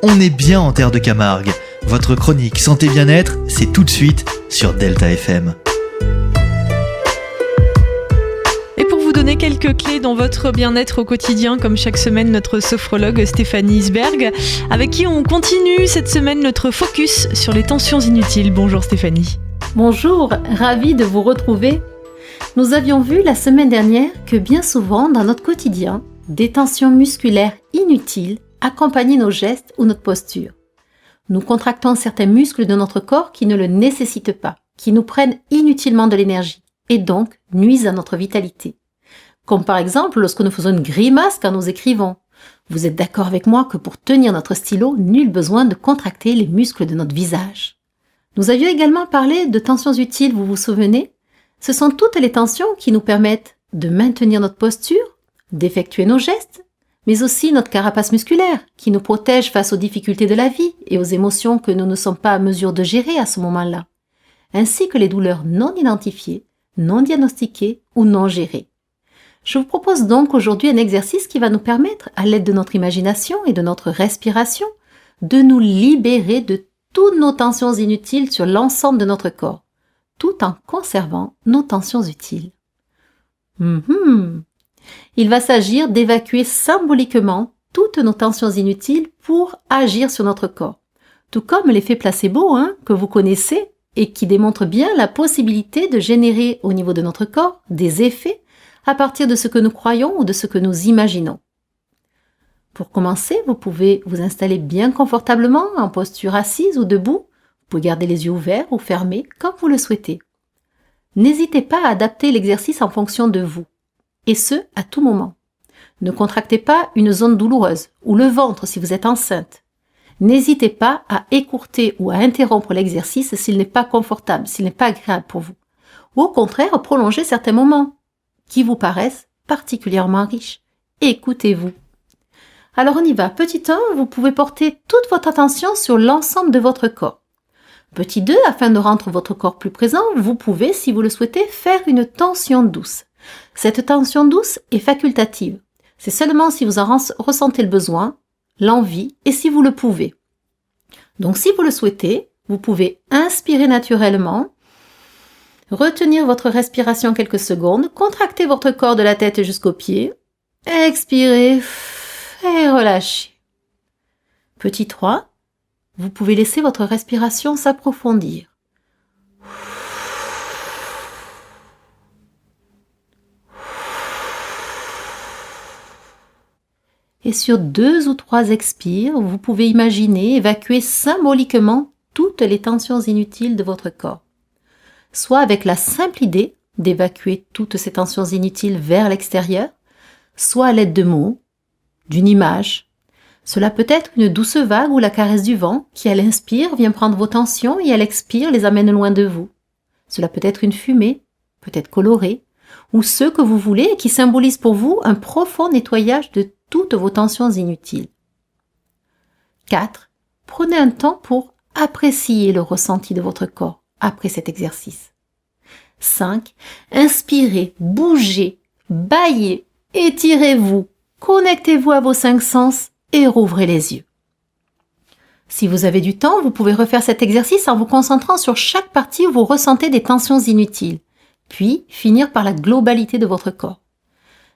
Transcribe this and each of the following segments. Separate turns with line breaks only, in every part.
On est bien en terre de Camargue. Votre chronique Santé Bien-être, c'est tout de suite sur Delta FM.
Et pour vous donner quelques clés dans votre bien-être au quotidien, comme chaque semaine, notre sophrologue Stéphanie Isberg, avec qui on continue cette semaine notre focus sur les tensions inutiles. Bonjour Stéphanie.
Bonjour, ravie de vous retrouver. Nous avions vu la semaine dernière que bien souvent dans notre quotidien, des tensions musculaires inutiles accompagnent nos gestes ou notre posture. Nous contractons certains muscles de notre corps qui ne le nécessitent pas, qui nous prennent inutilement de l'énergie et donc nuisent à notre vitalité. Comme par exemple lorsque nous faisons une grimace quand nous écrivons. Vous êtes d'accord avec moi que pour tenir notre stylo, nul besoin de contracter les muscles de notre visage. Nous avions également parlé de tensions utiles, vous vous souvenez ? Ce sont toutes les tensions qui nous permettent de maintenir notre posture, d'effectuer nos gestes, mais aussi notre carapace musculaire qui nous protège face aux difficultés de la vie et aux émotions que nous ne sommes pas à mesure de gérer à ce moment-là, ainsi que les douleurs non identifiées, non diagnostiquées ou non gérées. Je vous propose donc aujourd'hui un exercice qui va nous permettre, à l'aide de notre imagination et de notre respiration, de nous libérer de toutes nos tensions inutiles sur l'ensemble de notre corps, tout en conservant nos tensions utiles. Il va s'agir d'évacuer symboliquement toutes nos tensions inutiles pour agir sur notre corps, tout comme l'effet placebo que vous connaissez et qui démontre bien la possibilité de générer au niveau de notre corps des effets à partir de ce que nous croyons ou de ce que nous imaginons. Pour commencer, vous pouvez vous installer bien confortablement en posture assise ou debout. Vous pouvez garder les yeux ouverts ou fermés comme vous le souhaitez. N'hésitez pas à adapter l'exercice en fonction de vous, et ce, à tout moment. Ne contractez pas une zone douloureuse ou le ventre si vous êtes enceinte. N'hésitez pas à écourter ou à interrompre l'exercice s'il n'est pas confortable, s'il n'est pas agréable pour vous. Ou au contraire, prolongez certains moments qui vous paraissent particulièrement riches. Écoutez-vous. Alors on y va. Petit 1, vous pouvez porter toute votre attention sur l'ensemble de votre corps. Petit 2, afin de rendre votre corps plus présent, vous pouvez, si vous le souhaitez, faire une tension douce. Cette tension douce est facultative. C'est seulement si vous en ressentez le besoin, l'envie et si vous le pouvez. Donc si vous le souhaitez, vous pouvez inspirer naturellement, retenir votre respiration quelques secondes, contracter votre corps de la tête jusqu'aux pieds, expirer et relâchez. Petit 3, vous pouvez laisser votre respiration s'approfondir. Et sur 2 ou 3 expires, vous pouvez imaginer évacuer symboliquement toutes les tensions inutiles de votre corps. Soit avec la simple idée d'évacuer toutes ces tensions inutiles vers l'extérieur, soit à l'aide de mots, d'une image. Cela peut être une douce vague ou la caresse du vent qui, à l'inspire, vient prendre vos tensions et à l'expire les amène loin de vous. Cela peut être une fumée, peut-être colorée, ou ce que vous voulez et qui symbolise pour vous un profond nettoyage de toutes vos tensions inutiles. 4. Prenez un temps pour apprécier le ressenti de votre corps après cet exercice. 5. Inspirez, bougez, bâillez, étirez-vous, connectez-vous à vos 5 sens et rouvrez les yeux. Si vous avez du temps, vous pouvez refaire cet exercice en vous concentrant sur chaque partie où vous ressentez des tensions inutiles, puis finir par la globalité de votre corps.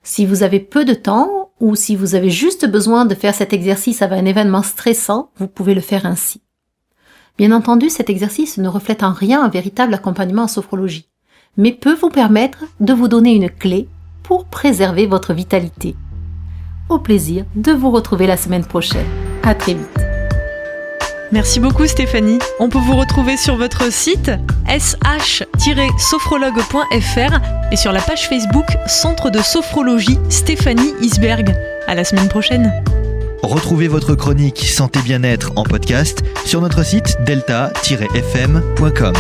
Si vous avez peu de temps ou si vous avez juste besoin de faire cet exercice avec un événement stressant, vous pouvez le faire ainsi. Bien entendu, cet exercice ne reflète en rien un véritable accompagnement en sophrologie, mais peut vous permettre de vous donner une clé pour préserver votre vitalité. Au plaisir de vous retrouver la semaine prochaine. À très vite.
Merci beaucoup Stéphanie. On peut vous retrouver sur votre site sh-sophrologue.fr et sur la page Facebook Centre de Sophrologie Stéphanie Isberg. À la semaine prochaine.
Retrouvez votre chronique Santé Bien-être en podcast sur notre site delta-fm.com.